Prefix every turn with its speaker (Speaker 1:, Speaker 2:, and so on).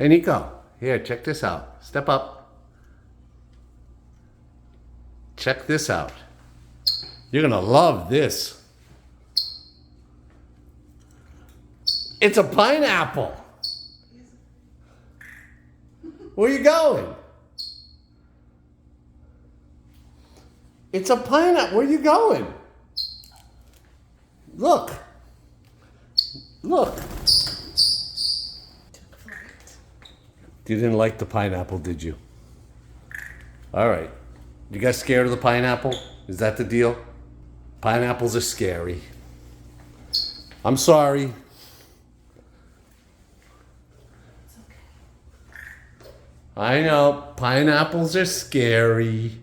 Speaker 1: Hey, Nico. Here, check this out. Step up. Check this out. You're gonna love this. It's a pineapple. Where you going? It's a pineapple. Where you going? Look. Look. You didn't like the pineapple, did you? All right. You got scared of the pineapple? Is that the deal? Pineapples are scary. I'm sorry. I know. Pineapples are scary.